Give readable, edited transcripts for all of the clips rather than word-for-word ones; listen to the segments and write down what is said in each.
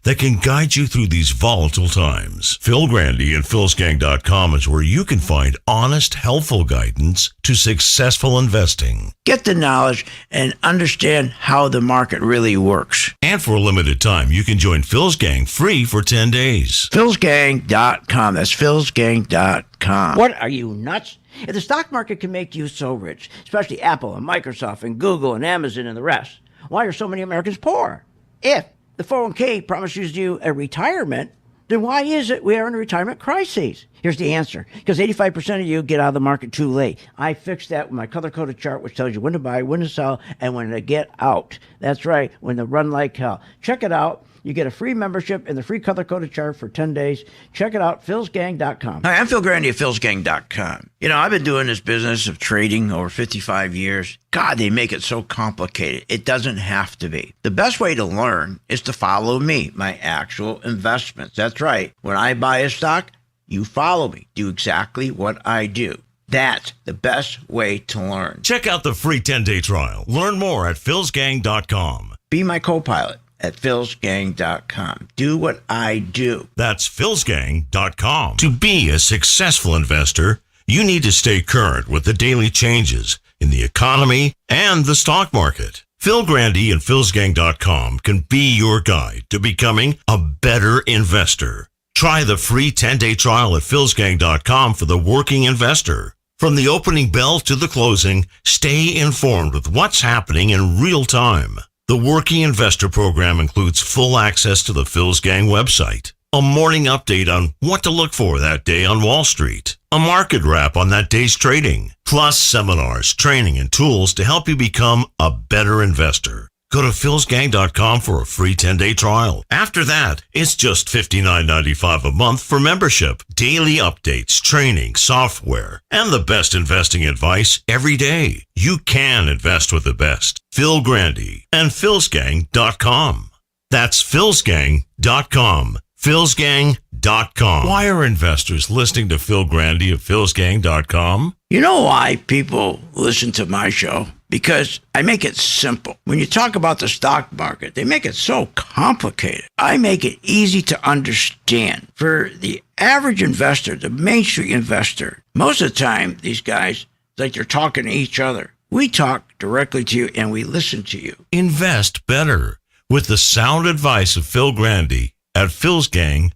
that can guide you through these volatile times. Phil Grandy and philsgang.com is where you can find honest, helpful guidance to successful investing. Get the knowledge and understand how the market really works. And for a limited time, you can join Phil's Gang free for 10 days. philsgang.com. That's philsgang.com. What, are you nuts? If the stock market can make you so rich, especially Apple and Microsoft and Google and Amazon and the rest, why are so many Americans poor? If the 401k promises you a retirement, then why is it we are in a retirement crisis? Here's the answer. Because 85% of you get out of the market too late. I fixed that with my color-coded chart, which tells you when to buy, when to sell, and when to get out. That's right, when to run like hell. Check it out. You get a free membership and the free color-coded chart for 10 days. Check it out, philsgang.com. Hi, I'm Phil Grandy at philsgang.com. You know, I've been doing this business of trading over 55 years. God, they make it so complicated. It doesn't have to be. The best way to learn is to follow me, my actual investments. That's right. When I buy a stock, you follow me. Do exactly what I do. That's the best way to learn. Check out the free 10-day trial. Learn more at philsgang.com. Be my co-pilot at philsgang.com. Do what I do. That's philsgang.com. To be a successful investor, you need to stay current with the daily changes in the economy and the stock market. Phil Grandy and philsgang.com can be your guide to becoming a better investor. Try the free 10-day trial at philsgang.com for the working investor. From the opening bell to the closing, stay informed with what's happening in real time. The Working Investor Program includes full access to the Phil's Gang website, a morning update on what to look for that day on Wall Street, a market wrap on that day's trading, plus seminars, training, and tools to help you become a better investor. Go to philsgang.com for a free 10-day trial. After that, it's just $59.95 a month for membership, daily updates, training, software, and the best investing advice every day. You can invest with the best. Phil Grandy and philsgang.com. That's philsgang.com. philsgang.com. Why are investors listening to Phil Grandy of philsgang.com? You know why people listen to my show? Because I make it simple. When you talk about the stock market, they make it so complicated. I make it easy to understand. For the average investor, the Main Street investor, most of the time, these guys, it's like they're talking to each other. We talk directly to you and we listen to you. Invest better with the sound advice of Phil Grandy at philsgang.com.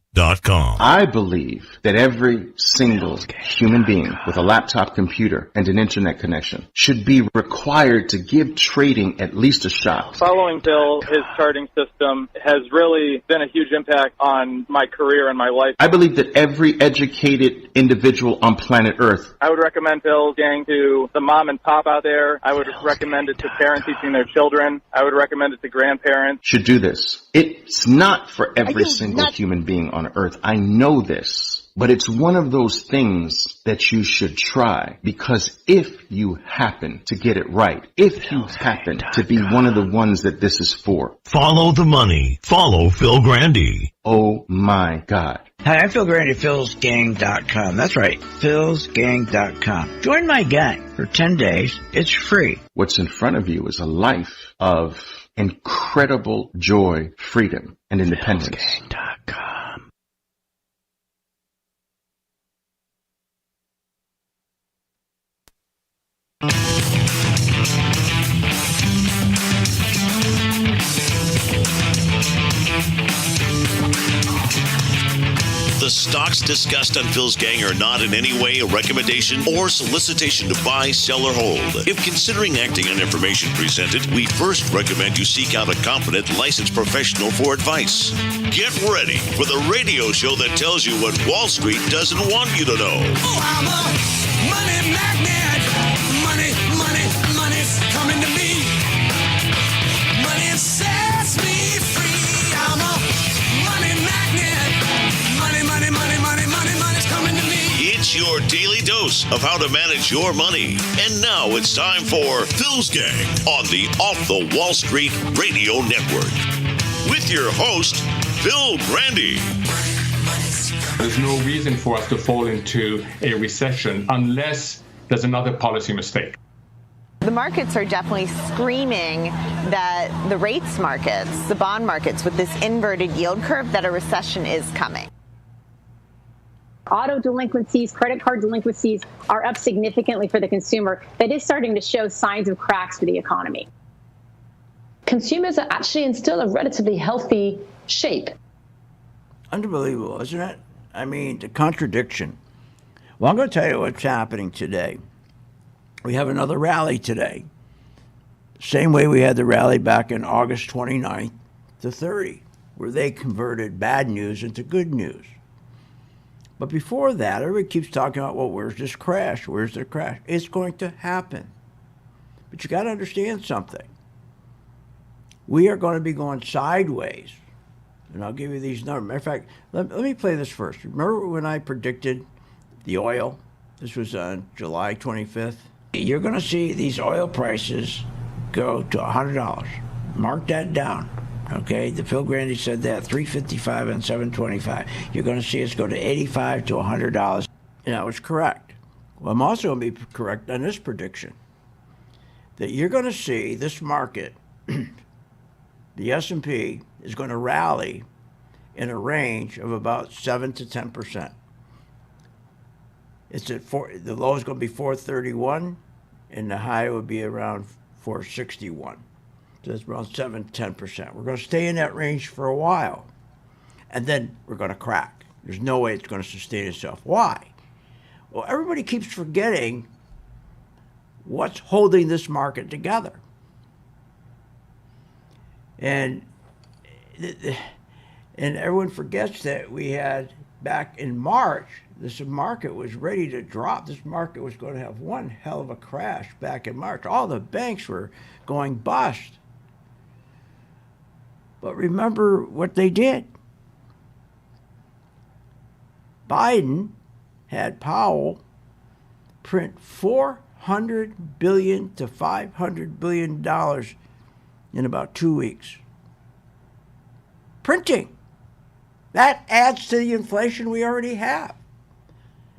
I believe that every single human being with a laptop computer and an internet connection should be required to give trading at least a shot. Following Bill, his charting system has really been a huge impact on my career and my life. I believe that every educated individual on planet Earth. I would recommend Phil's Gang to the mom and pop out there. I would recommend it to parents teaching their children. I would recommend it to grandparents. Should do this. It's not for every single human being on Earth. I know this, but it's one of those things that you should try, because if you happen to get it right, if you happen to be one of the ones that this is for. Follow the money. Follow Phil Grandy. Oh my God. Hi, I'm Phil Grandy at philsgang.com. That's right, philsgang.com. Join my gang for 10 days. It's free. What's in front of you is a life of incredible joy, freedom, and independence. Philsgang.com. The stocks discussed on Phil's Gang are not in any way a recommendation or solicitation to buy, sell, or hold. If considering acting on information presented, we first recommend you seek out a competent, licensed professional for advice. Get ready for the radio show that tells you what Wall Street doesn't want you to know. Oh, I'm a money magnet. Money, money, money's coming to me. Money sets me free. I'm a money magnet. Money, money, money, money, money, money's coming to me. It's your daily dose of how to manage your money. And now it's time for Phil's Gang on the Off the Wall Street Radio Network. With your host, Phil Grandy. There's no reason for us to fall into a recession unless there's another policy mistake. The markets are definitely screaming that the rates markets, the bond markets, with this inverted yield curve, that a recession is coming. Auto delinquencies, credit card delinquencies are up significantly for the consumer. That is starting to show signs of cracks for the economy. Consumers are actually in still a relatively healthy shape. Unbelievable, isn't it? I mean, the contradiction. Well, I'm going to tell you what's happening today. We have another rally today. Same way we had the rally back in August 29th to 30, where they converted bad news into good news. But before that, everybody keeps talking about, well, where's this crash? Where's the crash? It's going to happen. But you got to understand something. We are going to be going sideways. And I'll give you these numbers. Matter of fact, let me play this first. Remember when I predicted the oil? This was on July 25th. You're going to see these oil prices go to $100. Mark that down. Okay, the Phil Grandy said that, $3.55 and $7.25. You're going to see us go to $85 to $100. And that was correct. Well, I'm also going to be correct on this prediction, that you're going to see this market, the S&P, is going to rally in a range of about 7 to 10%. It's at the low is going to be 431, and the high would be around 461. So that's around 7 to 10%. We're going to stay in that range for a while, and then we're going to crack. There's no way it's going to sustain itself. Why? Well, everybody keeps forgetting what's holding this market together. And everyone forgets that we had, back in March, this market was ready to drop. This market was going to have one hell of a crash back in March. All the banks were going bust. But remember what they did. Biden had Powell print $400 billion to $500 billion in about 2 weeks. Printing. That adds to the inflation we already have.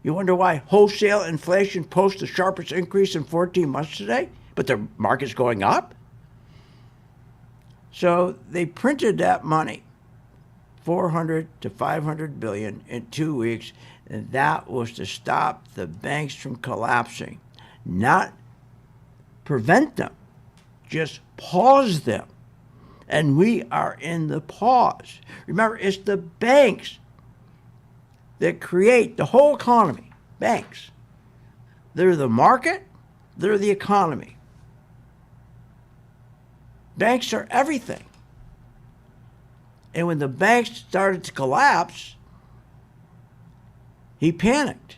You wonder why wholesale inflation posts the sharpest increase in 14 months today, but the market's going up? So they printed that money, 400 to 500 billion in 2 weeks, and that was to stop the banks from collapsing, not prevent them, just pause them. And we are in the pause. Remember, it's the banks that create the whole economy. Banks. They're the market, they're the economy. Banks are everything. And when the banks started to collapse, he panicked.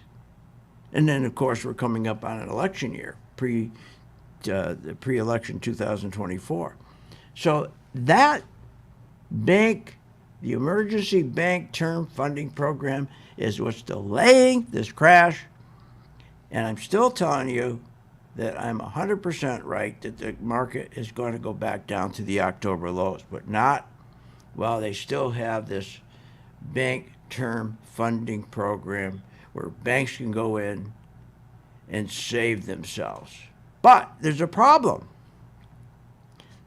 And then, of course, we're coming up on an election year, the pre-election 2024. So that bank, the emergency bank term funding program, is what's delaying this crash. And I'm still telling you that I'm 100% right that the market is going to go back down to the October lows, but not while they still have this bank term funding program where banks can go in and save themselves. But there's a problem.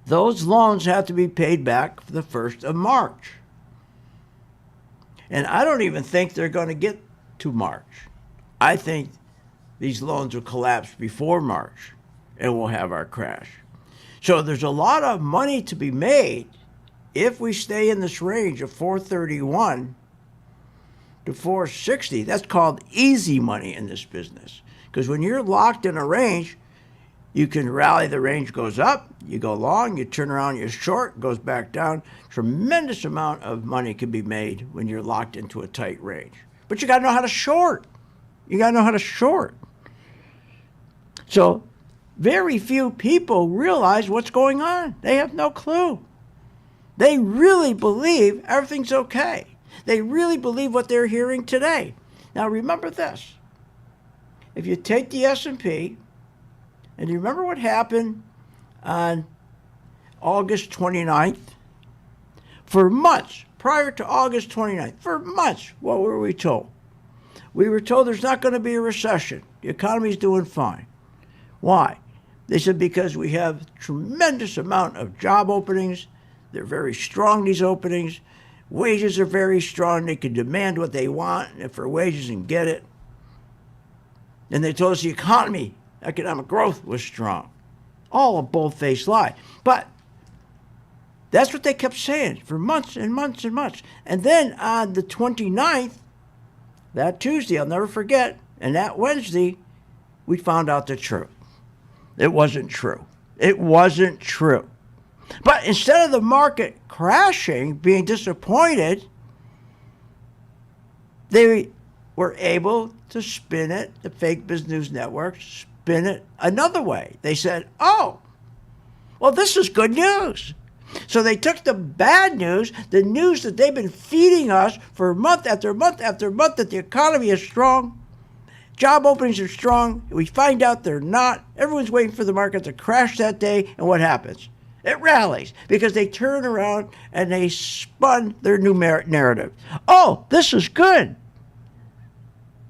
Those loans have to be paid back for the 1st of March. And I don't even think they're going to get to March. I think these loans will collapse before March and we'll have our crash. So there's a lot of money to be made if we stay in this range of 431 to 460. That's called easy money in this business. Because when you're locked in a range, you can rally, the range goes up, you go long, you turn around, you're short, goes back down. Tremendous amount of money can be made when you're locked into a tight range. But you got to know how to short. You got to know how to short. So very few people realize what's going on. They have no clue. They really believe everything's okay. They really believe what they're hearing today. Now remember this. If you take the S&P, and you remember what happened on August 29th? For months, prior to August 29th, for months, what were we told? We were told there's not going to be a recession. The economy's doing fine. Why? They said because we have tremendous amount of job openings. They're very strong, these openings. Wages are very strong. They can demand what they want for wages and get it. And they told us the economy, economic growth was strong. All a bold-faced lie. But that's what they kept saying for months and months and months. And then on the 29th, that Tuesday, I'll never forget, and that Wednesday, we found out the truth. It wasn't true. It wasn't true. But instead of the market crashing, being disappointed, they were able to spin it, the fake business news networks, spin it another way. They said, oh, well, this is good news. So they took the bad news, the news that they've been feeding us for month after month after month, that the economy is strong, job openings are strong. We find out they're not. Everyone's waiting for the market to crash that day, and what happens? It rallies because they turn around and they spun their new narrative. Oh, this is good.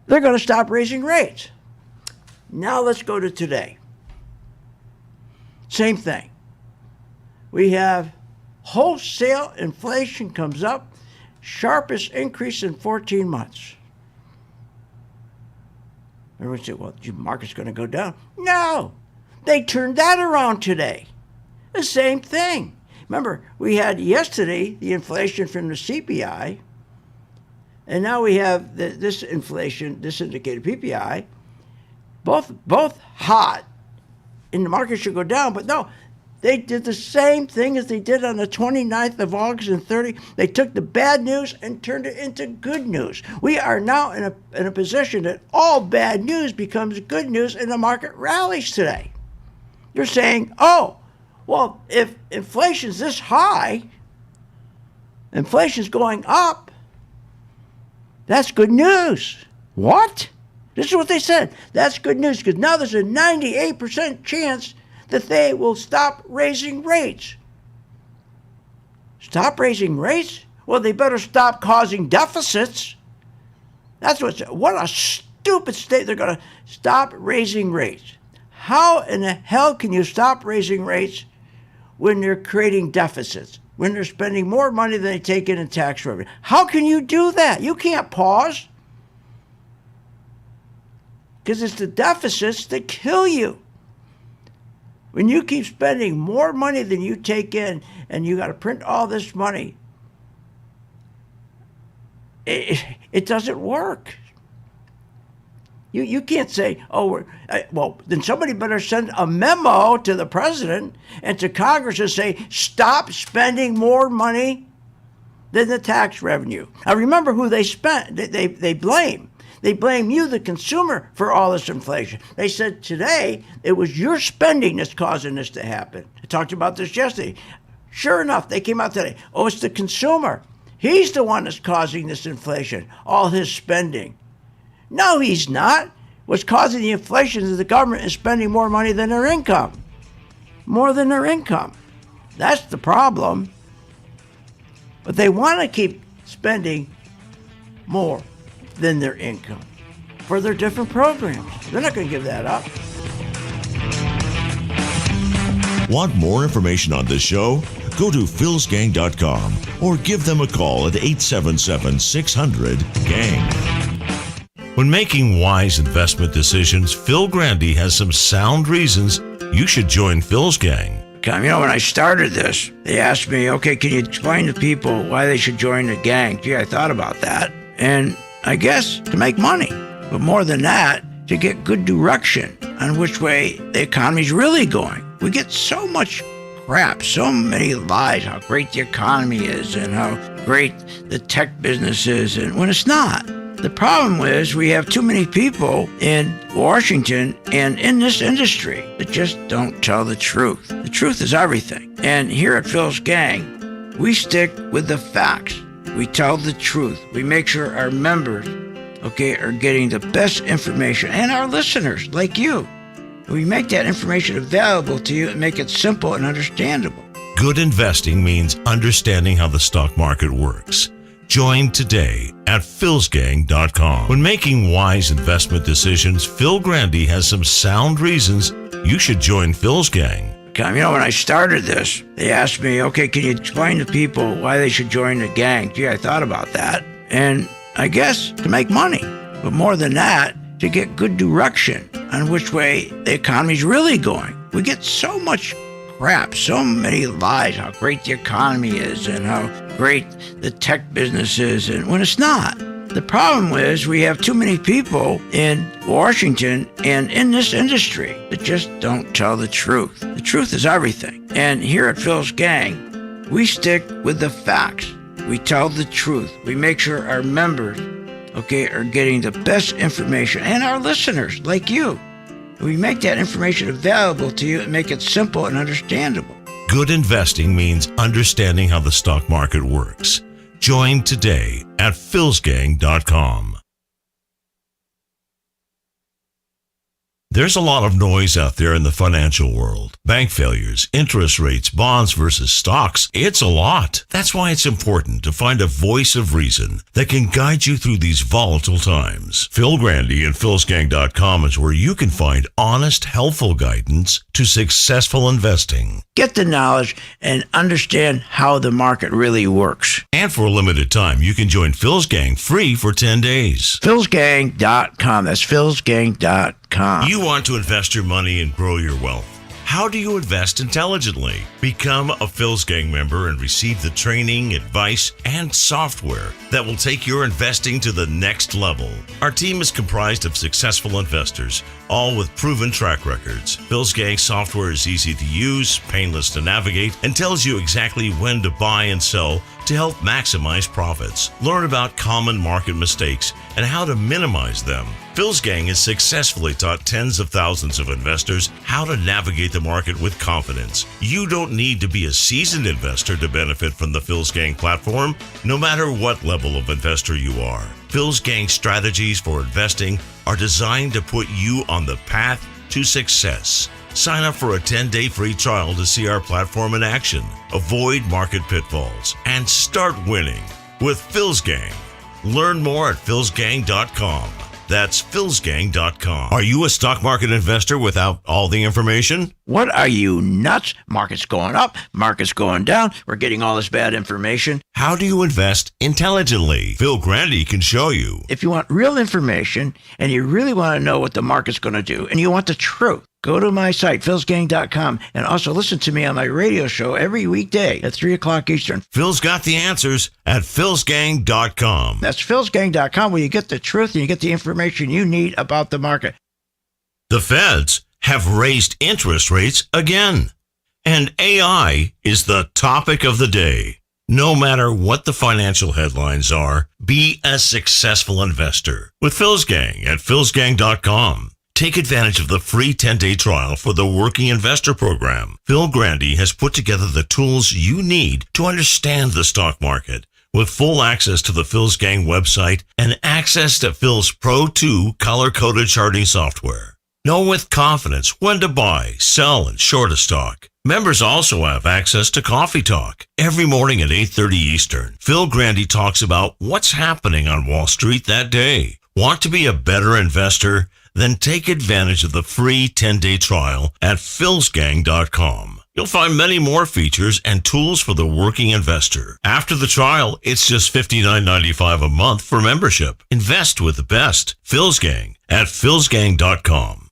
They're going to stop raising rates. Now let's go to today. Same thing. We have wholesale inflation comes up, sharpest increase in 14 months. Everyone said, well, the market's going to go down. No, they turned that around today. The same thing. Remember, we had yesterday the inflation from the CPI, and now we have this inflation, this indicated PPI, both hot, and the market should go down, but no, they did the same thing as they did on the 29th of August and 30. They took the bad news and turned it into good news. We are now in a position that all bad news becomes good news, and the market rallies today. You're saying, oh, well, if inflation's this high, inflation's going up, that's good news. What? This is what they said. That's good news because now there's a 98% chance that they will stop raising rates. Stop raising rates? Well, they better stop causing deficits. What a stupid state. They're going to stop raising rates. How in the hell can you stop raising rates when they're creating deficits, when they're spending more money than they take in tax revenue? How can you do that? You can't pause. Because it's the deficits that kill you. When you keep spending more money than you take in and you got to print all this money, it doesn't work. You can't say, well, then somebody better send a memo to the president and to Congress and say, stop spending more money than the tax revenue. Now, remember who they blame. They blame you, the consumer, for all this inflation. They said today it was your spending that's causing this to happen. I talked about this yesterday. Sure enough, they came out today. Oh, it's the consumer. He's the one that's causing this inflation, all his spending. No, he's not. What's causing the inflation is the government is spending more money than their income. More than their income. That's the problem. But they want to keep spending more than their income for their different programs. They're not going to give that up. Want more information on this show? Go to philsgang.com or give them a call at 877-600-GANG. When making wise investment decisions, Phil Grandy has some sound reasons you should join Phil's Gang. When I started this, they asked me, okay, can you explain to people why they should join the gang? Gee, I thought about that. And I guess to make money. But more than that, to get good direction on which way the economy's really going. We get so much crap, so many lies, how great the economy is and how great the tech business is, and when it's not. The problem is we have too many people in Washington and in this industry that just don't tell the truth. The truth is everything. And here at Phil's Gang, we stick with the facts. We tell the truth. We make sure our members, are getting the best information, and our listeners, like you. We make that information available to you and make it simple and understandable. Good investing means understanding how the stock market works. Join today at philsgang.com. When making wise investment decisions, Phil Grandy has some sound reasons you should join Phil's gang. You know, when I started this, they asked me, okay, can you explain to people why they should join the gang? Gee, I thought about that. And I guess to make money. But more than that, to get good direction on which way the economy's really going. We get so much crap, so many lies, how great the economy is and how great the tech business is, and when it's not. The problem is we have too many people in Washington and in this industry that just don't tell the truth. The truth is everything. And here at Phil's Gang, we stick with the facts. We tell the truth. We make sure our members, are getting the best information, and our listeners, like you. We make that information available to you and make it simple and understandable. Good investing means understanding how the stock market works. Join today at philsgang.com. There's a lot of noise out there in the financial world. Bank failures, interest rates, bonds versus stocks. It's a lot. That's why it's important to find a voice of reason that can guide you through these volatile times. Phil Grandy and philsgang.com is where you can find honest, helpful guidance to successful investing. Get the knowledge and understand how the market really works. And for a limited time, you can join Phil's Gang free for 10 days. philsgang.com. That's philsgang.com. You want to invest your money and grow your wealth. How do you invest intelligently? Become a Phil's Gang member and receive the training, advice, and software that will take your investing to the next level. Our team is comprised of successful investors, all with proven track records. Phil's Gang software is easy to use, painless to navigate, and tells you exactly when to buy and sell to help maximize profits. Learn about common market mistakes and how to minimize them. Phil's Gang has successfully taught tens of thousands of investors how to navigate the market with confidence. You don't need to be a seasoned investor to benefit from the Phil's Gang platform, no matter what level of investor you are. Phil's Gang strategies for investing are designed to put you on the path to success. Sign up for a 10-day free trial to see our platform in action, avoid market pitfalls, and start winning with Phil's Gang. Learn more at philsgang.com. That's philsgang.com. Are you a stock market investor without all the information? What are you, nuts? Market's going up, market's going down. We're getting all this bad information. How do you invest intelligently? Phil Grandy can show you. If you want real information and you really want to know what the market's going to do and you want the truth, go to my site, philsgang.com, and also listen to me on my radio show every weekday at 3 o'clock Eastern. Phil's got the answers at philsgang.com. That's philsgang.com, where you get the truth and you get the information you need about the market. The Feds have raised interest rates again, and AI is the topic of the day. No matter what the financial headlines are, be a successful investor with Phil's Gang at philsgang.com. Take advantage of the free 10-day trial for the Working Investor Program. Phil Grandy has put together the tools you need to understand the stock market, with full access to the Phil's Gang website and access to Phil's Pro 2 color-coded charting software. Know with confidence when to buy, sell, and short a stock. Members also have access to Coffee Talk. Every morning at 8:30 Eastern, Phil Grandy talks about what's happening on Wall Street that day. Want to be a better investor? Then take advantage of the free 10-day trial at philsgang.com. You'll find many more features and tools for the working investor. After the trial, it's just $59.95 a month for membership. Invest with the best. Phil's Gang at philsgang.com.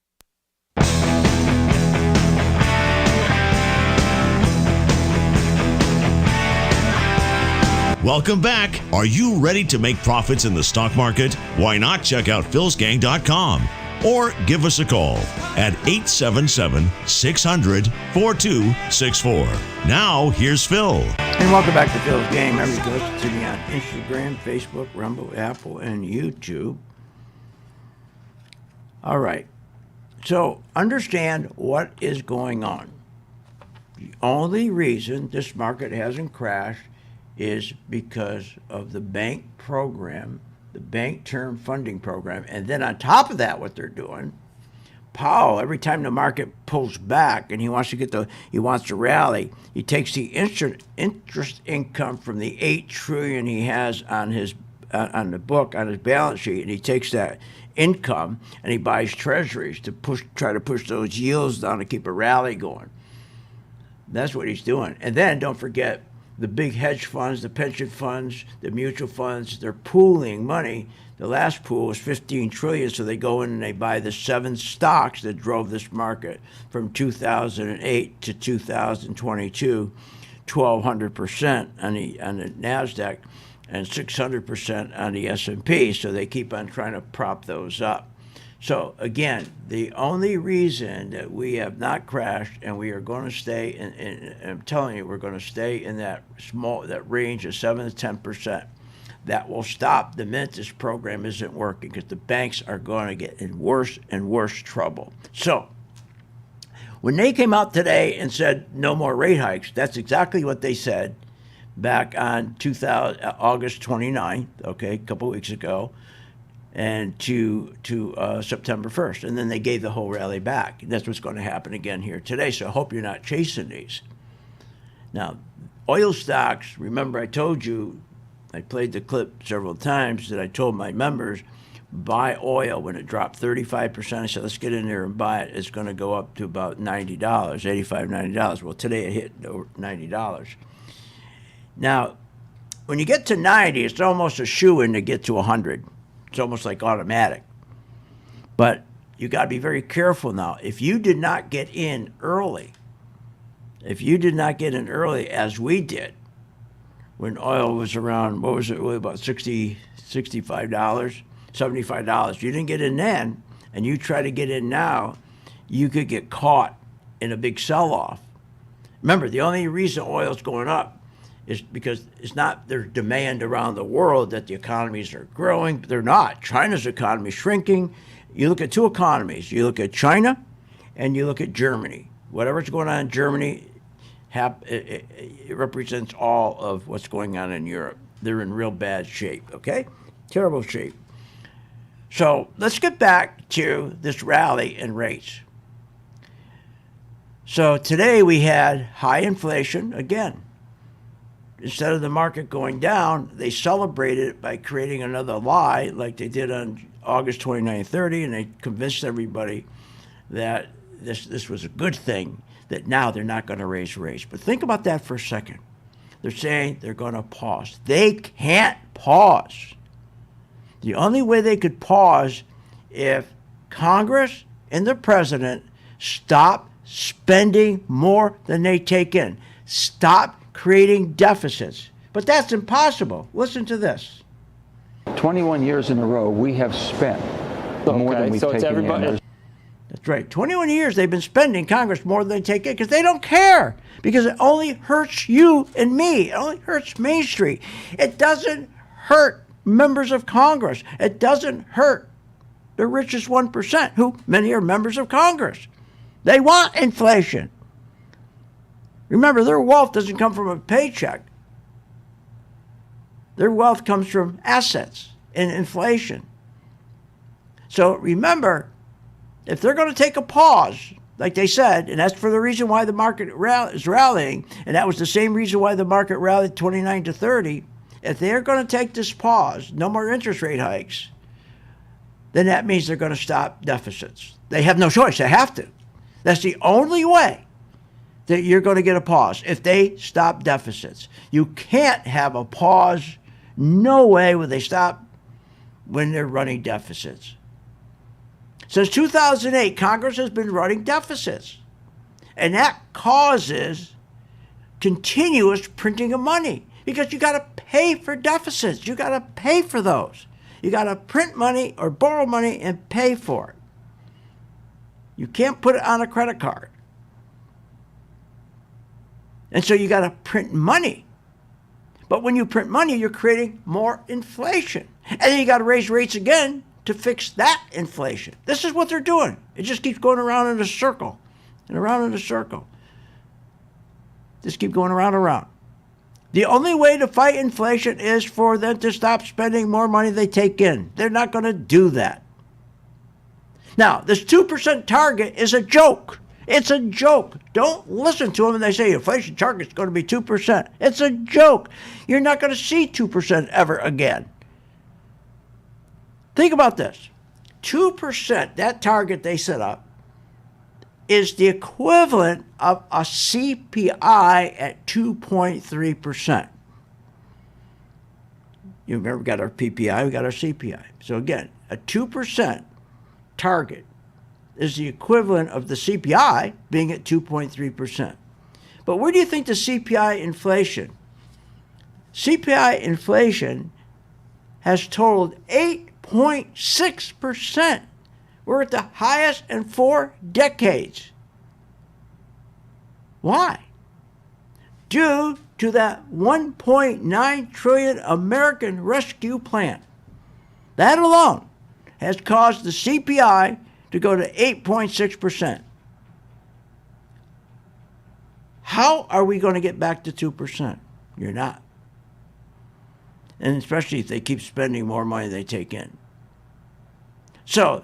Welcome back. Are you ready to make profits in the stock market? Why not check out philsgang.com or give us a call at 877-600-4264. Now, here's Phil. And welcome back to Phil's Gang. Remember, you can listen to me on Instagram, Facebook, Rumble, Apple, and YouTube. All right. So understand what is going on. The only reason this market hasn't crashed is because of the bank program, the bank term funding program. And then on top of that, what they're doing, Powell, every time the market pulls back and he wants to rally, he takes the interest income from the $8 trillion he has on his on the book, on his balance sheet, and he takes that income and he buys treasuries to try to push those yields down to keep a rally going. That's what he's doing. And then don't forget the big hedge funds, the pension funds, the mutual funds, they're pooling money. The last pool was 15 trillion, so they go in and they buy the 7 stocks that drove this market from 2008 to 2022, 1,200% on the NASDAQ and 600% on the S&P, so they keep on trying to prop those up. So again, the only reason that we have not crashed and we are going to stay, and I'm telling you, we're going to stay in that range of 7 to 10%. That will stop the minute this program isn't working, because the banks are going to get in worse and worse trouble. So when they came out today and said no more rate hikes, that's exactly what they said back on August 29th, okay, a couple of weeks ago, and to September 1st. And then they gave the whole rally back. And that's what's going to happen again here today. So I hope you're not chasing these. Now, oil stocks, remember I told you, I played the clip several times that I told my members, buy oil when it dropped 35%. I said, let's get in there and buy it. It's going to go up to about $90, $85, $90. Well, today it hit over $90. Now, when you get to 90, it's almost a shoo-in to get to 100. It's almost like automatic. But you got to be very careful now. If you did not get in early, as we did, when oil was around, what was it, about $60, $65, $75. You didn't get in then, and you try to get in now, you could get caught in a big sell-off. Remember, the only reason oil's going up is because it's not their demand around the world that the economies are growing. They're not. China's economy is shrinking. You look at two economies. You look at China and you look at Germany. Whatever's going on in Germany, it represents all of what's going on in Europe. They're in real bad shape, okay? Terrible shape. So let's get back to this rally in rates. So today we had high inflation again. Instead of the market going down, they celebrated it by creating another lie like they did on August 29, 30, and they convinced everybody that this was a good thing, that now they're not going to raise rates. But think about that for a second. They're saying they're going to pause. They can't pause. The only way they could pause if Congress and the president stop spending more than they take in. Stop creating deficits. But that's impossible. Listen to this. 21 years in a row, we have spent more than we've taken in. That's right. 21 years they've been spending, Congress, more than they take in, because they don't care. Because it only hurts you and me. It only hurts Main Street. It doesn't hurt members of Congress. It doesn't hurt the richest 1%, who many are members of Congress. They want inflation. Remember, their wealth doesn't come from a paycheck. Their wealth comes from assets and inflation. So remember, if they're going to take a pause, like they said, and that's for the reason why the market is rallying, and that was the same reason why the market rallied 29 to 30, if they're going to take this pause, no more interest rate hikes, then that means they're going to stop deficits. They have no choice. They have to. That's the only way that you're going to get a pause, if they stop deficits. You can't have a pause, no way will they stop when they're running deficits. Since 2008, Congress has been running deficits, and that causes continuous printing of money, because you got to pay for deficits. You got to pay for those. You got to print money or borrow money and pay for it. You can't put it on a credit card. And so you got to print money. But when you print money, you're creating more inflation. And then you got to raise rates again to fix that inflation. This is what they're doing. It just keeps going around in a circle and around in a circle. Just keep going around and around. The only way to fight inflation is for them to stop spending more money they take in. They're not going to do that. Now, this 2% target is a joke. It's a joke. Don't listen to them when they say inflation target is going to be 2%. It's a joke. You're not going to see 2% ever again. Think about this. 2%, that target they set up, is the equivalent of a CPI at 2.3%. You remember we got our PPI, we got our CPI. So again, a 2% target is the equivalent of the CPI being at 2.3%. But where do you think the CPI inflation? CPI inflation has totaled 8.6%. We're at the highest in 4 decades. Why? Due to that $1.9 trillion American Rescue Plan. That alone has caused the CPI to go to 8.6%. How are we going to get back to 2%? You're not. And especially if they keep spending more money than they take in. So,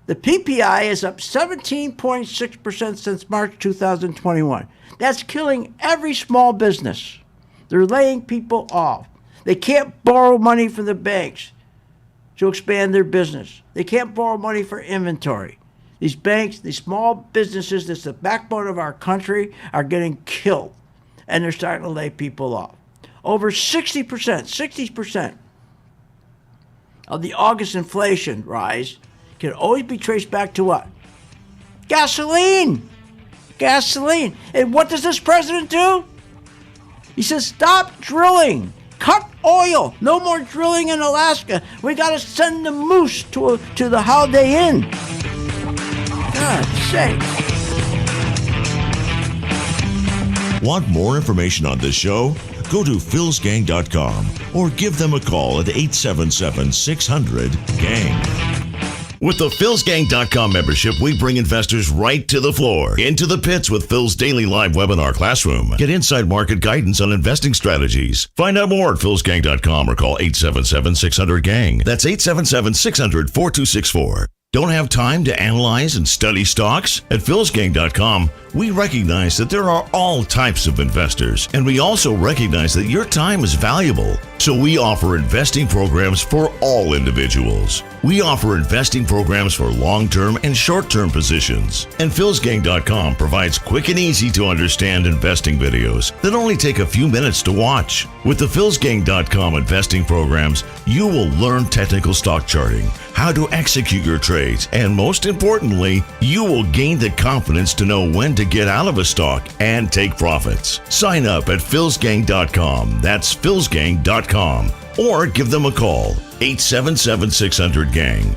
the PPI is up 17.6% since March 2021. That's killing every small business. They're laying people off. They can't borrow money from the banks to expand their business. They can't borrow money for inventory. These banks, these small businesses, that's the backbone of our country, are getting killed. And they're starting to lay people off. Over 60% of the August inflation rise can always be traced back to what? Gasoline. And what does this president do? He says, stop drilling. Cut oil. No more drilling in Alaska. We got to send the moose to the Holiday Inn. God's sake. Want more information on this show? Go to philsgang.com or give them a call at 877-600-GANG. With the philsgang.com membership, we bring investors right to the floor, into the pits with Phil's daily live webinar classroom. Get inside market guidance on investing strategies. Find out more at philsgang.com or call 877-600-GANG. That's 877-600-4264. Don't have time to analyze and study stocks? At philsgang.com, we recognize that there are all types of investors, and we also recognize that your time is valuable. So we offer investing programs for all individuals. We offer investing programs for long-term and short-term positions. And philsgang.com provides quick and easy to understand investing videos that only take a few minutes to watch. With the philsgang.com investing programs, you will learn technical stock charting, how to execute your trades, and most importantly, you will gain the confidence to know when to get out of a stock and take profits. Sign up at philsgang.com. That's philsgang.com. Or give them a call, 877-600-GANG.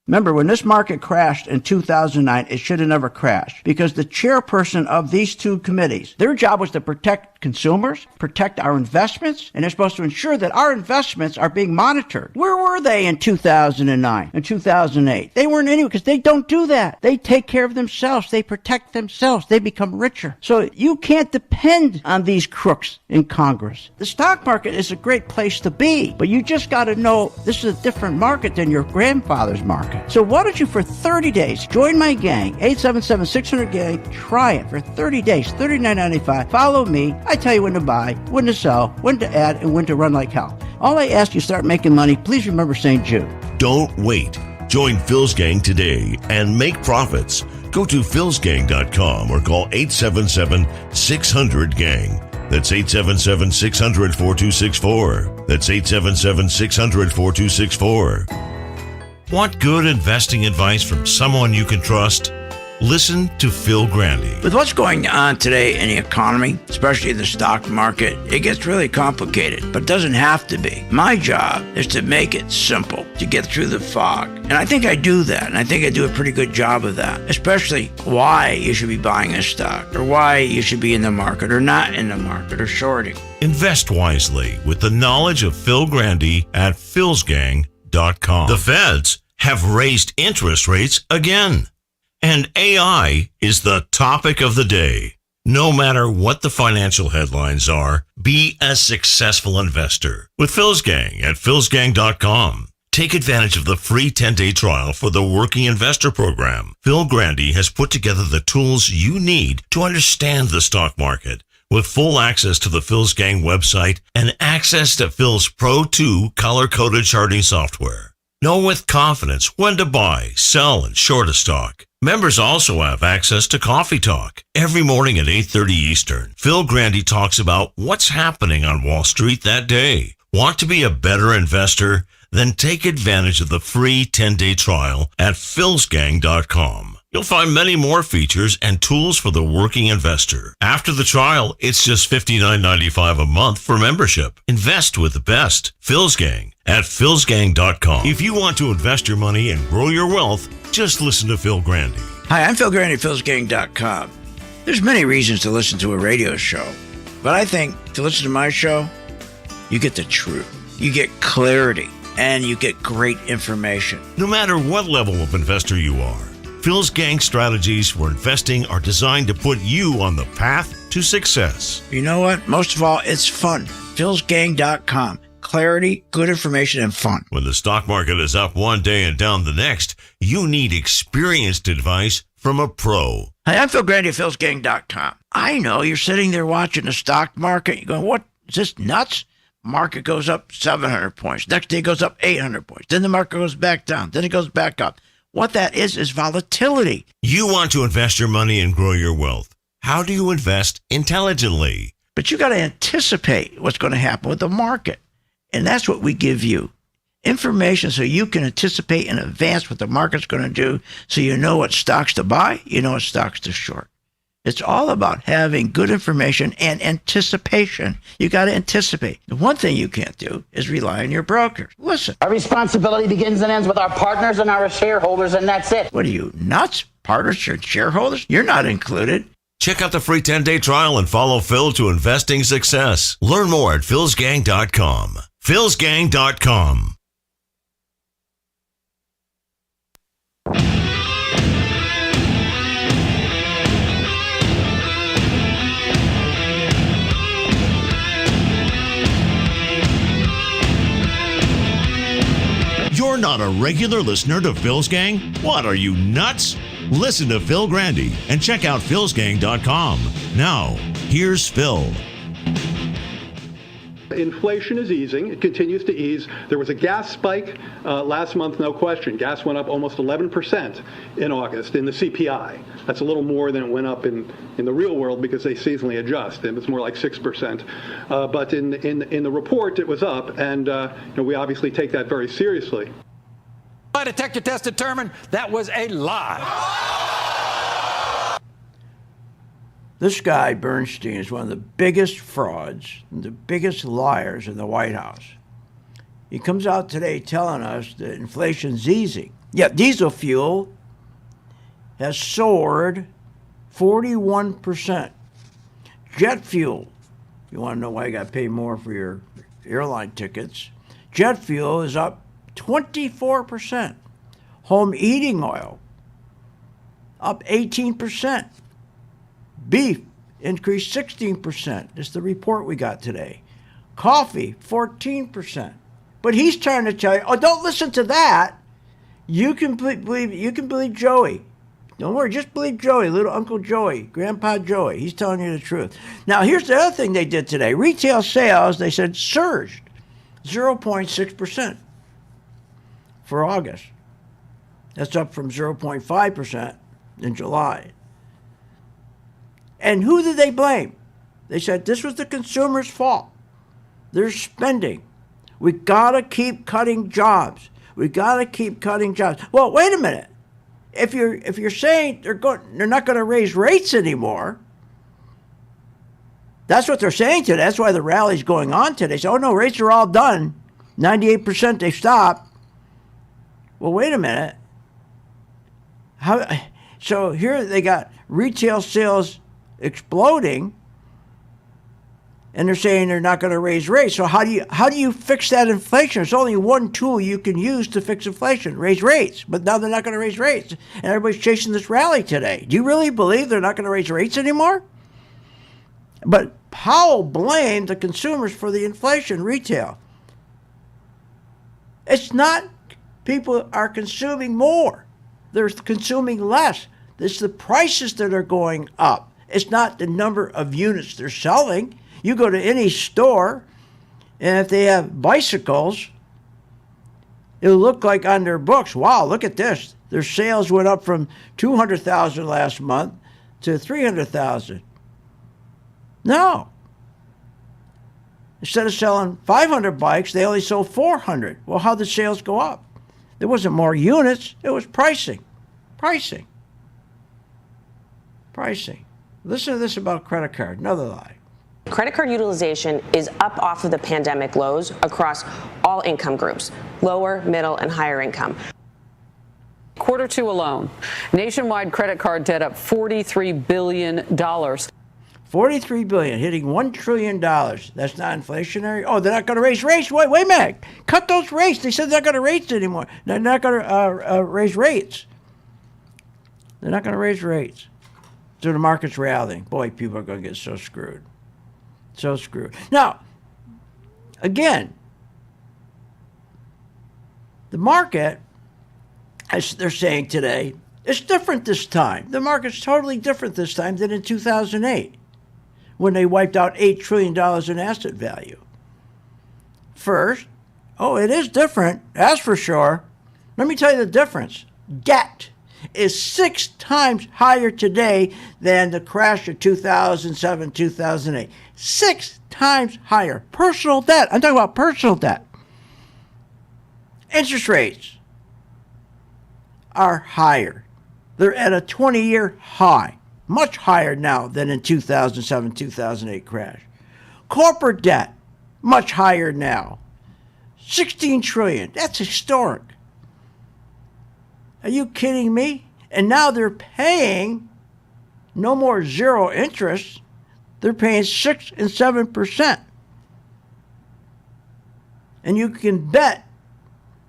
Remember, when this market crashed in 2009, it should have never crashed because the chairperson of these two committees, their job was to protect consumers, protect our investments, and they're supposed to ensure that our investments are being monitored. Where were they in 2009 and 2008? They weren't anywhere because they don't do that. They take care of themselves. They protect themselves. They become richer. So you can't depend on these crooks in Congress. The stock market is a great place to be, but you just got to know this is a different market than your grandfather's market. So why don't you, for 30 days, join my gang, 877-600-GANG. Try it for 30 days, $39.95. Follow me. I tell you when to buy, when to sell, when to add, and when to run like hell. All I ask you, start making money. Please remember St. Jude. Don't wait. Join Phil's Gang today and make profits. Go to philsgang.com or call 877-600-GANG. That's 877-600-4264. That's 877-600-4264. Want good investing advice from someone you can trust? Listen to Phil Grandy. With what's going on today in the economy, especially the stock market, it gets really complicated, but it doesn't have to be. My job is to make it simple, to get through the fog. And I think I do that, and I think I do a pretty good job of that, especially why you should be buying a stock, or why you should be in the market, or not in the market, or shorting. Invest wisely with the knowledge of Phil Grandy at philsgang.com. The Feds have raised interest rates again. And AI is the topic of the day. No matter what the financial headlines are, be a successful investor with Phil's Gang at philsgang.com. Take advantage of the free 10-day trial for the Working Investor Program. Phil Grandy has put together the tools you need to understand the stock market with full access to the Phil's Gang website and access to Phil's Pro 2 color-coded charting software. Know with confidence when to buy, sell, and short a stock. Members also have access to Coffee Talk. Every morning at 8:30 Eastern, Phil Grandy talks about what's happening on Wall Street that day. Want to be a better investor? Then take advantage of the free 10-day trial at philsgang.com. You'll find many more features and tools for the working investor. After the trial, it's just $59.95 a month for membership. Invest with the best. Phil's Gang at philsgang.com. If you want to invest your money and grow your wealth, just listen to Phil Grandy. Hi, I'm Phil Grandy, philsgang.com. There's many reasons to listen to a radio show, but I think to listen to my show, you get the truth. You get clarity, and you get great information. No matter what level of investor you are, Phil's Gang strategies for investing are designed to put you on the path to success. You know what? Most of all, it's fun. philsgang.com. Clarity, good information, and fun. When the stock market is up one day and down the next, you need experienced advice from a pro. Hi, I'm Phil Grandy of philsgang.com. I know you're sitting there watching the stock market. You're going, what? Is this nuts? Market goes up 700 points. Next day it goes up 800 points. Then the market goes back down. Then it goes back up. What that is volatility. You want to invest your money and grow your wealth. How do you invest intelligently? But you got to anticipate what's going to happen with the market. And that's what we give you. Information so you can anticipate in advance what the market's going to do, so you know what stocks to buy, you know what stocks to short. It's all about having good information and anticipation. You got to anticipate. The one thing you can't do is rely on your brokers. Listen. Our responsibility begins and ends with our partners and our shareholders, and that's it. What are you, nuts? Partners and shareholders? You're not included. Check out the free 10-day trial and follow Phil to investing success. Learn more at philsgang.com. philsgang.com. You're not a regular listener to Phil's Gang? What, are you nuts? Listen to Phil Grandy and check out philsgang.com. Now, here's Phil. Inflation is easing. It continues to ease. There was a gas spike last month, no question. Gas went up almost 11% in August in the CPI. That's a little more than it went up in the real world because they seasonally adjust. It was more like 6%. But in the report, it was up, and we obviously take that very seriously. My detector test determined that was a lie. This guy, Bernstein, is one of the biggest frauds, the biggest liars in the White House. He comes out today telling us that inflation's easing. Yet diesel fuel has soared 41%. Jet fuel, you want to know why you got to pay more for your airline tickets, jet fuel is up 24%. Home heating oil up 18%. Beef increased 16%. This is the report we got today. Coffee, 14%. But he's trying to tell you, oh, don't listen to that. You can believe Joey. Don't worry, just believe Joey, little Uncle Joey, Grandpa Joey. He's telling you the truth. Now, here's the other thing they did today. Retail sales, they said, surged 0.6% for August. That's up from 0.5% in July. And who did they blame? They said this was the consumer's fault. They're spending. We got to keep cutting jobs. We got to keep cutting jobs. Well, wait a minute. If you're saying they're not going to raise rates anymore, that's what they're saying today. That's why the rally's going on today. So, oh no, rates are all done. 98% they stopped. Well, wait a minute. So here they got retail sales exploding, and they're saying they're not going to raise rates. So how do you fix that inflation? There's only one tool you can use to fix inflation: raise rates. But now they're not going to raise rates, and everybody's chasing this rally today. Do you really believe they're not going to raise rates anymore? But Powell blamed the consumers for the inflation retail. It's not people are consuming more. They're consuming less. It's the prices that are going up. It's not the number of units they're selling. You go to any store, and if they have bicycles, it'll look like on their books, wow, look at this. Their sales went up from 200,000 last month to 300,000. No. Instead of selling 500 bikes, they only sold 400. Well, how did sales go up? There wasn't more units. It was pricing. Pricing. Listen to this about credit card. Another lie. Credit card utilization is up off of the pandemic lows across all income groups, lower, middle, and higher income. Quarter two alone, nationwide credit card debt up $43 billion. $43 billion, hitting $1 trillion. That's not inflationary? Oh, they're not going to raise rates? Wait a minute. Cut those rates. They said they're not going to raise anymore. They're not going to raise rates. They're not going to raise rates. So the market's rallying. Boy, people are going to get so screwed. So screwed. Now, again, the market, as they're saying today, is different this time. The market's totally different this time than in 2008, when they wiped out $8 trillion in asset value. First, it is different, that's for sure. Let me tell you the difference. Debt is 6 times higher today than the crash of 2007, 2008. 6 times higher. Personal debt. I'm talking about personal debt. Interest rates are higher. They're at a 20-year high. Much higher now than in 2007, 2008 crash. Corporate debt, much higher now. 16 trillion. That's historic. Are you kidding me? And now they're paying no more zero interest. They're paying 6 and 7%. And you can bet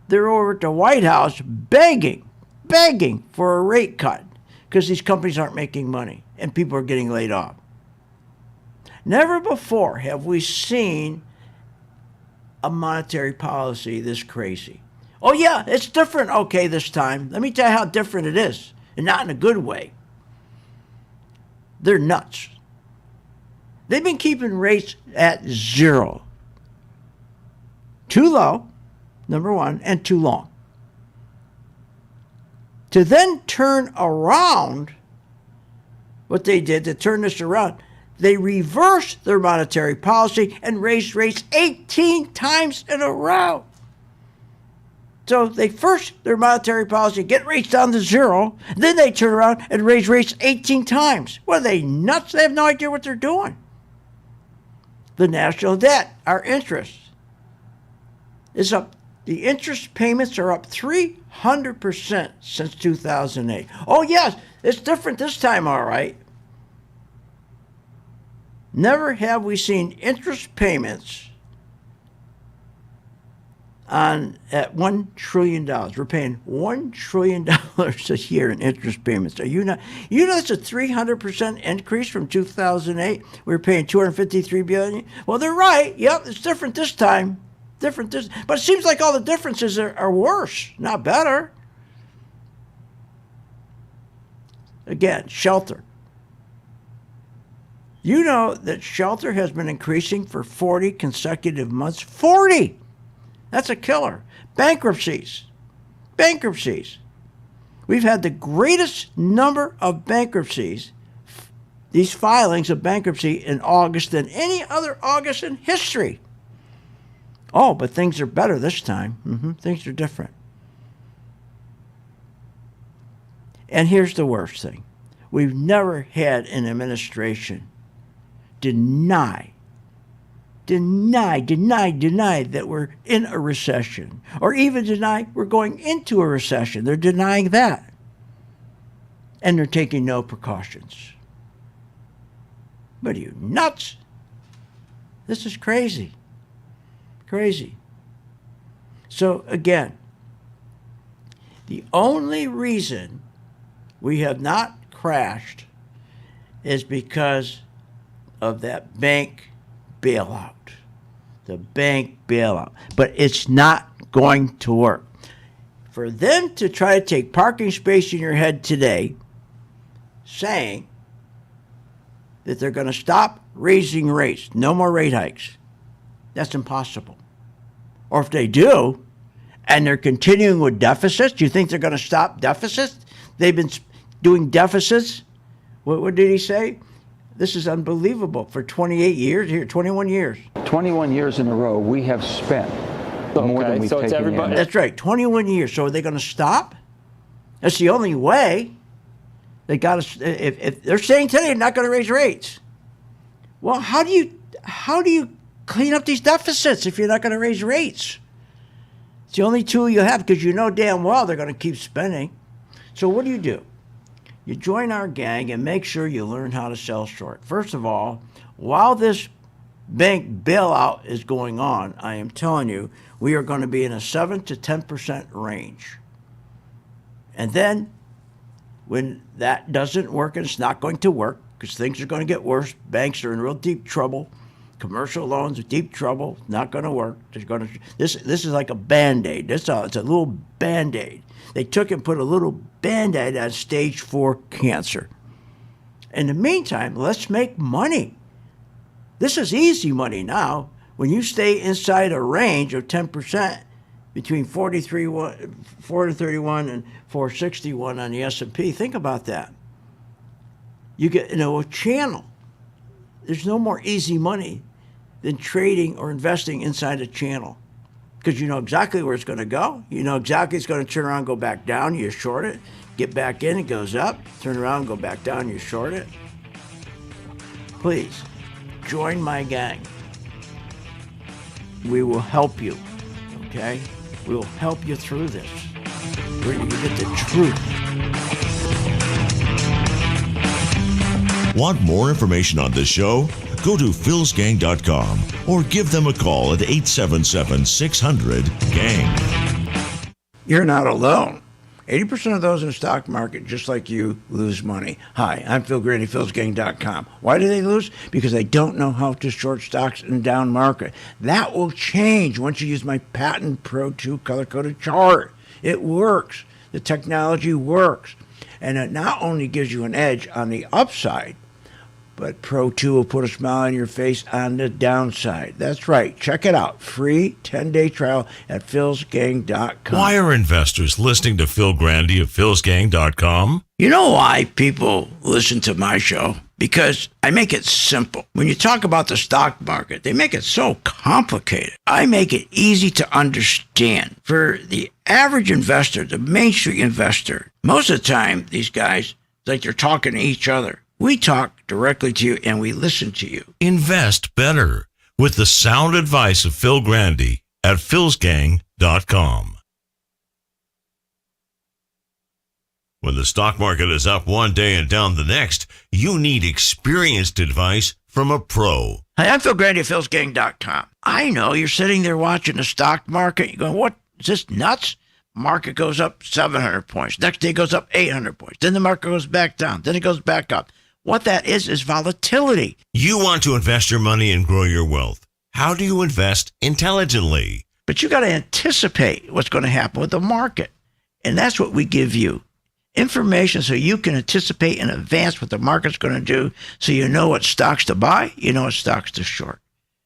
they're over at the White House begging for a rate cut because these companies aren't making money and people are getting laid off. Never before have we seen a monetary policy this crazy. Oh, yeah, it's different, okay, this time. Let me tell you how different it is, and not in a good way. They're nuts. They've been keeping rates at 0. Too low, number one, and too long. To then turn around, what they did to turn this around, they reversed their monetary policy and raised rates 18 times in a row. So they first, their monetary policy, get rates down to 0, then they turn around and raise rates 18 times. What are they, nuts? They have no idea what they're doing. The national debt, our interest, is up. The interest payments are up 300% since 2008. Oh, yes, it's different this time, all right. Never have we seen interest payments at $1 trillion. We're paying $1 trillion a year in interest payments. Are you not? You know that's a 300% increase from 2008. We were paying $253 billion. Well, they're right. Yep, it's different this time. But it seems like all the differences are worse, not better. Again, shelter. You know that shelter has been increasing for 40 consecutive months. 40! That's a killer. Bankruptcies. We've had the greatest number of bankruptcies, these filings of bankruptcy in August than any other August in history. Oh, but things are better this time. Things are different. And here's the worst thing. We've never had an administration deny that we're in a recession, or even deny we're going into a recession. They're denying that. And they're taking no precautions. What are you, nuts? This is crazy. So again, the only reason we have not crashed is because of that bank bailout. The bank bailout. But it's not going to work. For them to try to take parking space in your head today, saying that they're going to stop raising rates. No more rate hikes. That's impossible. Or if they do, and they're continuing with deficits, do you think they're going to stop deficits? They've been doing deficits. What did he say? This is unbelievable. For 28 years, here, 21 years. 21 years in a row, we have spent more than we've taken in. That's right, 21 years. So are they going to stop? That's the only way. They got to. If they're saying today they're not going to raise rates, well, how do you clean up these deficits if you're not going to raise rates? It's the only tool you have, because you know damn well they're going to keep spending. So what do? You join our gang and make sure you learn how to sell short. First of all, while this bank bailout is going on, I am telling you, we are going to be in a 7 to 10% range. And then when that doesn't work, and it's not going to work because things are going to get worse, banks are in real deep trouble, commercial loans are deep trouble, not going to work. This is like a Band-Aid. It's a little Band-Aid. They took and put a little Band-Aid on stage 4 cancer. In the meantime, let's make money. This is easy money now. When you stay inside a range of 10%, between 431 and 461 on the S&P, think about that. You get a channel. There's no more easy money than trading or investing inside a channel, because you know exactly where it's going to go. You know exactly it's going to turn around, go back down, you short it, get back in, it goes up, turn around, go back down, you short it. Please, join my gang. We will help you, okay? We will help you through this. Where you get the truth. Want more information on this show? Go to philsgang.com or give them a call at 877-600-GANG. You're not alone. 80% of those in the stock market, just like you, lose money. Hi, I'm Phil Grady, philsgang.com. Why do they lose? Because they don't know how to short stocks in a down market. That will change once you use my patent Pro 2 color-coded chart. It works. The technology works. And it not only gives you an edge on the upside, but Pro 2 will put a smile on your face on the downside. That's right. Check it out. Free 10-day trial at philsgang.com. Why are investors listening to Phil Grandy of philsgang.com? You know why people listen to my show? Because I make it simple. When you talk about the stock market, they make it so complicated. I make it easy to understand. For the average investor, the Main Street investor, most of the time, these guys, like they're talking to each other. We talk directly to you and we listen to you. Invest better with the sound advice of Phil Grandy at philsgang.com. When the stock market is up one day and down the next, you need experienced advice from a pro. Hi, I'm Phil Grandy at philsgang.com. I know you're sitting there watching the stock market. You're going, what? Is this nuts? Market goes up 700 points. Next day goes up 800 points. Then the market goes back down. Then it goes back up. What that is volatility. You want to invest your money and grow your wealth. How do you invest intelligently? But you got to anticipate what's going to happen with the market. And that's what we give you. Information so you can anticipate in advance what the market's going to do, so you know what stocks to buy, you know what stocks to short.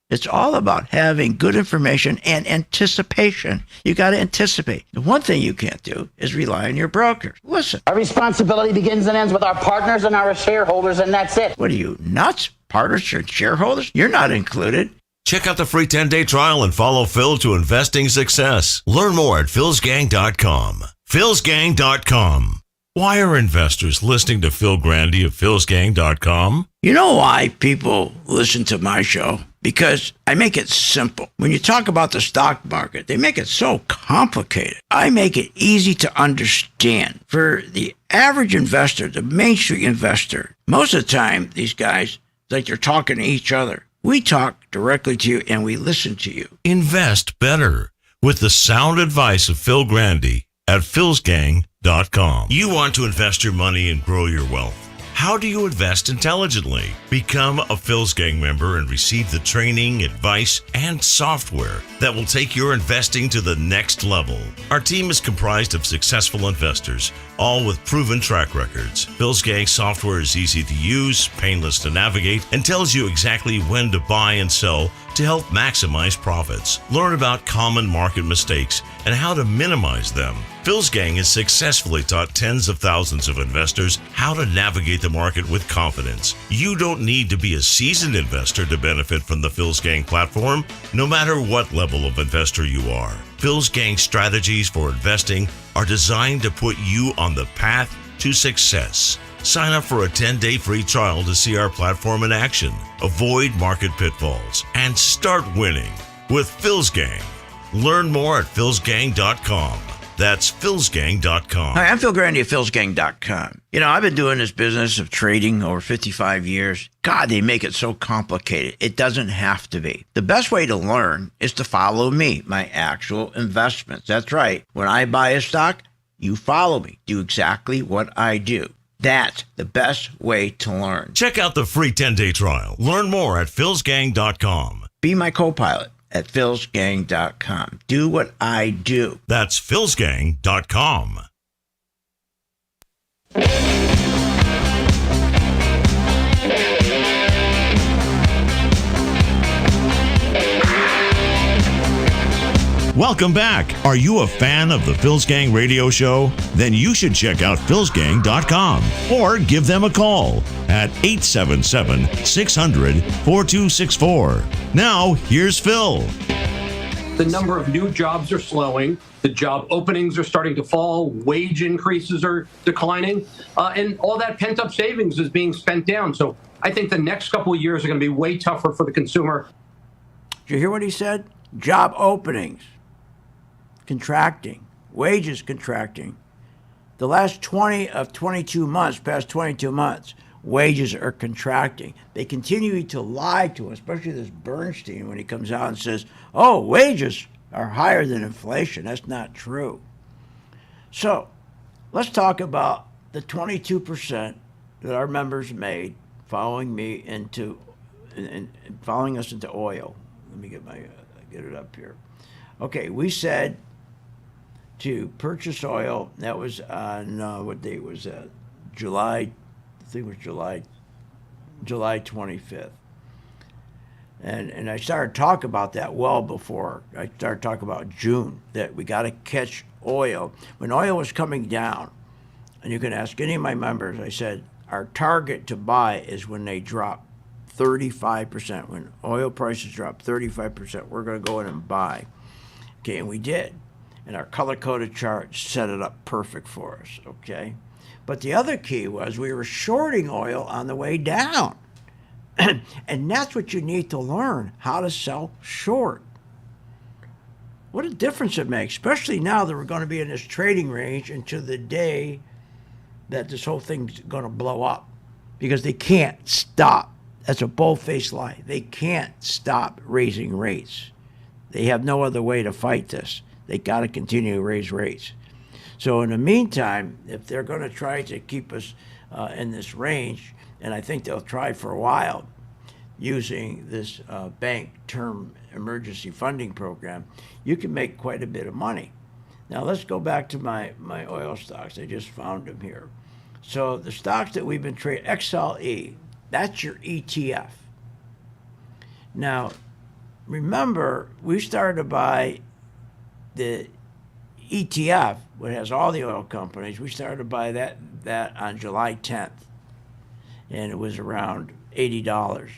It's all about having good information and anticipation. You got to anticipate. The one thing you can't do is rely on your brokers. Listen. Our responsibility begins and ends with our partners and our shareholders, and that's it. What are you, nuts? Partners and shareholders? You're not included. Check out the free 10-day trial and follow Phil to investing success. Learn more at philsgang.com. philsgang.com. Why are investors listening to Phil Grandy of philsgang.com? You know why people listen to my show? Because I make it simple. When you talk about the stock market, they make it so complicated. I make it easy to understand. For the average investor, the Main Street investor, most of the time, these guys, like they're talking to each other. We talk directly to you and we listen to you. Invest better with the sound advice of Phil Grandy at philsgang.com. You want to invest your money and grow your wealth. How do you invest intelligently? Become a Phil's Gang member and receive the training, advice, and software that will take your investing to the next level. Our team is comprised of successful investors, all with proven track records. Phil's Gang software is easy to use, painless to navigate, and tells you exactly when to buy and sell to help maximize profits. Learn about common market mistakes and how to minimize them. Phil's Gang has successfully taught tens of thousands of investors how to navigate the market with confidence. You don't need to be a seasoned investor to benefit from the Phil's Gang platform, no matter what level of investor you are. Phil's Gang strategies for investing are designed to put you on the path to success. Sign up for a 10-day free trial to see our platform in action, avoid market pitfalls, and start winning with Phil's Gang. Learn more at philsgang.com. That's philsgang.com. Hi, I'm Phil Grandy at philsgang.com. You know, I've been doing this business of trading over 55 years. God, they make it so complicated. It doesn't have to be. The best way to learn is to follow me, my actual investments. That's right. When I buy a stock, you follow me. Do exactly what I do. That's the best way to learn. Check out the free 10-day trial. Learn more at philsgang.com. Be my co-pilot at philsgang.com. Do what I do. That's philsgang.com. Welcome back. Are you a fan of the Phil's Gang radio show? Then you should check out philsgang.com or give them a call at 877-600-4264. Now, here's Phil. The number of new jobs are slowing. The job openings are starting to fall. Wage increases are declining. And all that pent-up savings is being spent down. So I think the next couple of years are going to be way tougher for the consumer. Did you hear what he said? Job openings contracting, wages contracting. The last 22 months, wages are contracting. They continue to lie to us, especially this Bernstein when he comes out and says, oh, wages are higher than inflation. That's not true. So let's talk about the 22% that our members made following us into oil. Let me get it up here. Okay, we said to purchase oil. That was on what date was that? July. I think it was July 25th. And I started talking about that well before. I started talking about June, that we got to catch oil. When oil was coming down, and you can ask any of my members, I said, our target to buy is when they drop 35%. When oil prices drop 35%, we're going to go in and buy. Okay, and we did. And our color-coded chart set it up perfect for us, okay? But the other key was we were shorting oil on the way down. And that's what you need to learn, how to sell short. What a difference it makes, especially now that we're going to be in this trading range until the day that this whole thing's going to blow up. Because they can't stop. That's a bold-faced lie. They can't stop raising rates. They have no other way to fight this. They got to continue to raise rates. So in the meantime, if they're going to try to keep us in this range, and I think they'll try for a while using this bank term emergency funding program, you can make quite a bit of money. Now let's go back to my oil stocks. I just found them here. So the stocks that we've been trading, XLE, that's your ETF. Now, remember, we started to buy the ETF, which has all the oil companies. We started to buy that on July 10th, and it was around $80.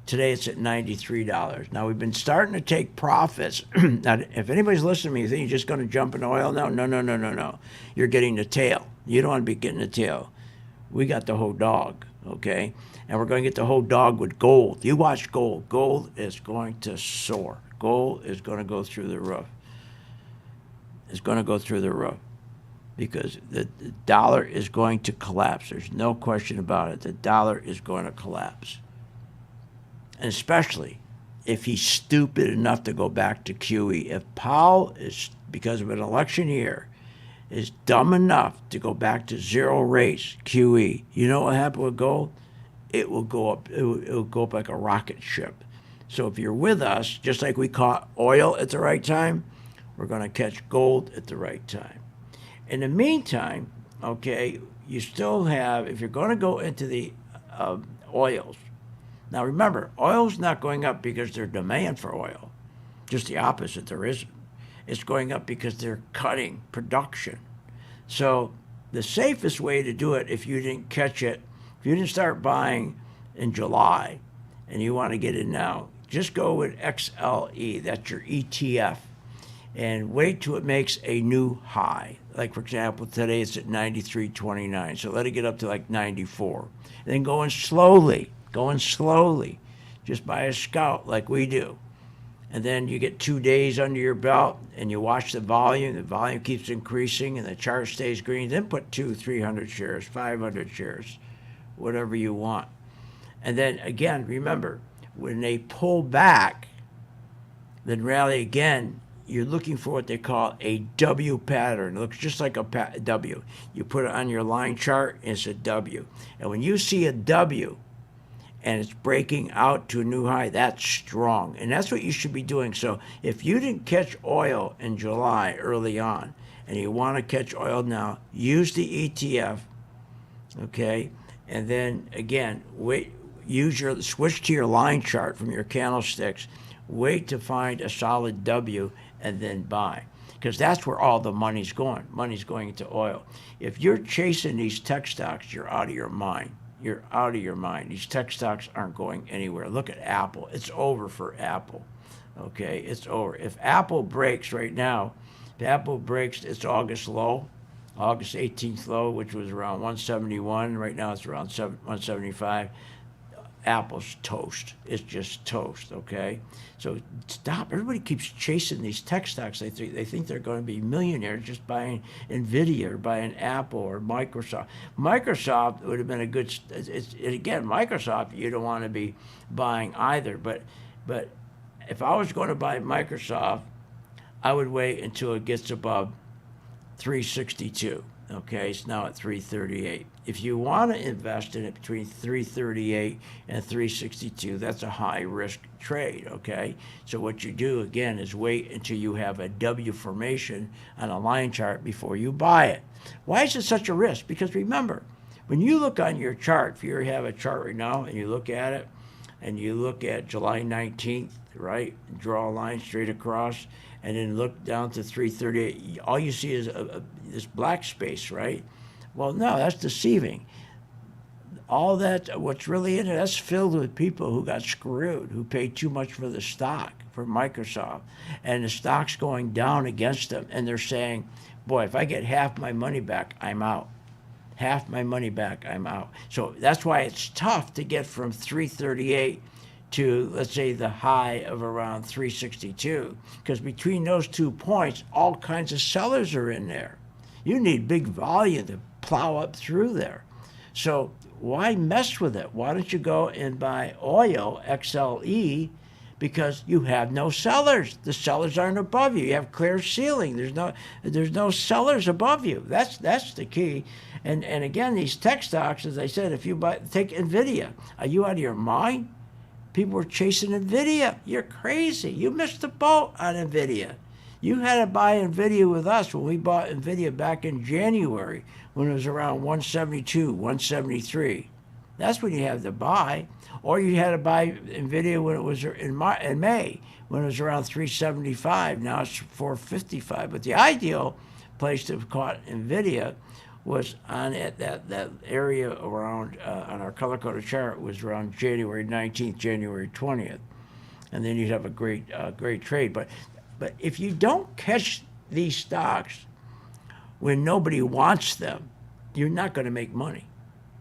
Today it's at $93. Now, we've been starting to take profits. Now, if anybody's listening to me, you think you're just going to jump in oil? No. You're getting the tail. You don't want to be getting the tail. We got the whole dog, okay? And we're going to get the whole dog with gold. You watch gold. Gold is going to soar. Gold is going to go through the roof. It's going to go through the roof because the dollar is going to collapse. There's no question about it. The dollar is going to collapse. And especially if he's stupid enough to go back to QE. If Powell is, because of an election year, is dumb enough to go back to zero rates, QE, you know what happened with gold? It will go up. It will go up like a rocket ship. So if you're with us, just like we caught oil at the right time, we're going to catch gold at the right time. In the meantime, okay, you still have, if you're going to go into the oils, now remember, oil's not going up because there's demand for oil. Just the opposite, there isn't. It's going up because they're cutting production. So the safest way to do it, if you didn't catch it, if you didn't start buying in July and you want to get in now, just go with XLE, that's your ETF, and wait till it makes a new high. Like, for example, today it's at 93.29, so let it get up to like 94. And then going slowly, just buy a scout like we do. And then you get 2 days under your belt and you watch the volume keeps increasing and the chart stays green, then put 200, 300 shares, 500 shares, whatever you want. And then again, remember, when they pull back, then rally again, you're looking for what they call a W pattern. It looks just like a W. You put it on your line chart, and it's a W. And when you see a W and it's breaking out to a new high, that's strong. And that's what you should be doing. So if you didn't catch oil in July early on, and you want to catch oil now, use the ETF, okay? And then again, switch to your line chart from your candlesticks. Wait to find a solid W and then buy, because that's where all the money's going. Money's going into oil. If you're chasing these tech stocks, you're out of your mind. You're out of your mind. These tech stocks aren't going anywhere. Look at Apple. It's over for Apple. Okay, it's over. If Apple breaks right now, if Apple breaks its August low, August 18th low, which was around 171, right now it's around 175, Apple's toast. It's just toast, okay? So stop. Everybody keeps chasing these tech stocks. They think they're going to be millionaires just buying NVIDIA or buying Apple or Microsoft. Microsoft would have been a good, again, Microsoft you don't want to be buying either. But if I was going to buy Microsoft, I would wait until it gets above 362. Okay, it's now at 338. If you want to invest in it between 338 and 362, that's a high risk trade, okay? So what you do again is wait until you have a W formation on a line chart before you buy it. Why is it such a risk? Because remember, when you look on your chart, if you have a chart right now and you look at it, and you look at July 19th, right? Draw a line straight across, and then look down to 338. All you see is this black space, right? Well, no, that's deceiving. All that, what's really in it, that's filled with people who got screwed, who paid too much for the stock, for Microsoft, and the stock's going down against them, and they're saying, boy, if I get half my money back, I'm out. Half my money back, I'm out. So that's why it's tough to get from 338 to, let's say, the high of around 362, because between those 2 points, all kinds of sellers are in there. You need big volume to plow up through there. So why mess with it? Why don't you go and buy oil, XLE, because you have no sellers. The sellers aren't above you. You have clear ceiling. There's no sellers above you. That's the key. And again, these tech stocks, as I said, if you take NVIDIA, are you out of your mind? People were chasing NVIDIA. You're crazy. You missed the boat on NVIDIA. You had to buy NVIDIA with us when we bought NVIDIA back in January when it was around 172, 173. That's when you have to buy. Or you had to buy NVIDIA when it was in May, when it was around 375. Now it's 455. But the ideal place to have caught NVIDIA was on that area around, on our color-coded chart, was around January 19th, January 20th. And then you'd have a great trade. But if you don't catch these stocks when nobody wants them, you're not going to make money.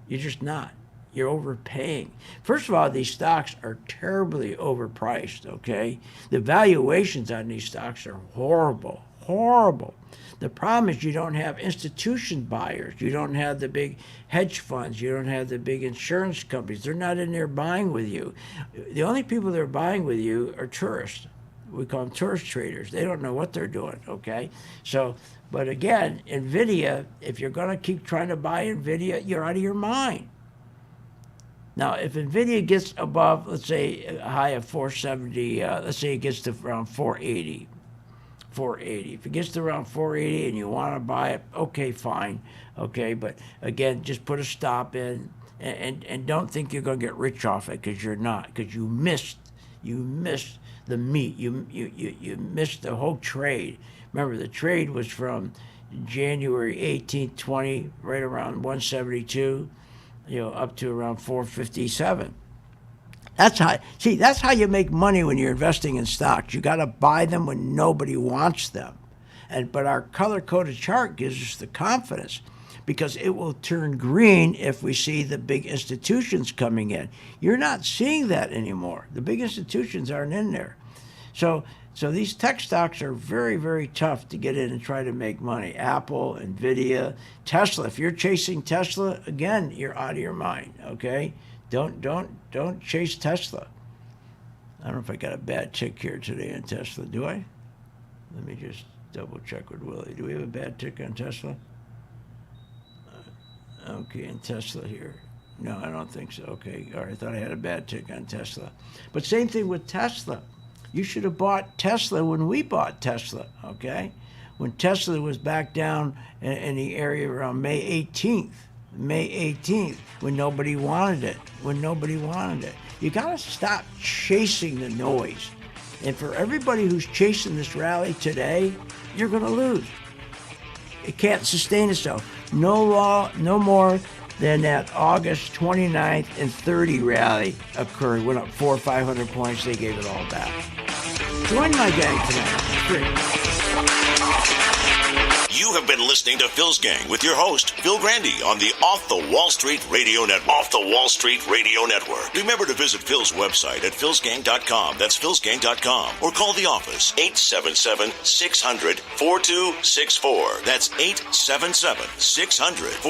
You're just not. You're overpaying. First of all, these stocks are terribly overpriced, okay? The valuations on these stocks are horrible, horrible. The problem is you don't have institution buyers. You don't have the big hedge funds. You don't have the big insurance companies. They're not in there buying with you. The only people that are buying with you are tourists. We call them tourist traders. They don't know what they're doing, okay? So, but again, NVIDIA, if you're going to keep trying to buy NVIDIA, you're out of your mind. Now, if NVIDIA gets above, let's say, a high of 470, let's say it gets to around 480. If it gets to around 480 and you want to buy it, okay, fine. Okay, but again, just put a stop in and don't think you're going to get rich off it, because you're not, because you missed the meat. You missed the whole trade. Remember, the trade was from January 18th, 20, right around 172, up to around 457. That's how you make money when you're investing in stocks. You got to buy them when nobody wants them. But our color-coded chart gives us the confidence, because it will turn green if we see the big institutions coming in. You're not seeing that anymore. The big institutions aren't in there. So these tech stocks are very, very tough to get in and try to make money. Apple, NVIDIA, Tesla. If you're chasing Tesla, again, you're out of your mind, okay? Don't chase Tesla. I don't know if I got a bad tick here today on Tesla. Do I? Let me just double check with Willie. Do we have a bad tick on Tesla? Okay, and Tesla here. No, I don't think so. Okay, all right, I thought I had a bad tick on Tesla. But same thing with Tesla. You should have bought Tesla when we bought Tesla, okay? When Tesla was back down in the area around May 18th, when nobody wanted it, You got to stop chasing the noise. And for everybody who's chasing this rally today, you're going to lose. It can't sustain itself. No more than that August 29th and 30 rally occurred. Went up 400 or 500 points. They gave it all back. Join my gang tonight. Free. You have been listening to Phil's Gang with your host, Phil Grandy, on the Off the Wall Street Radio Network. Remember to visit Phil's website at philsgang.com. That's philsgang.com. Or call the office, 877-600-4264. That's 877-600-4264.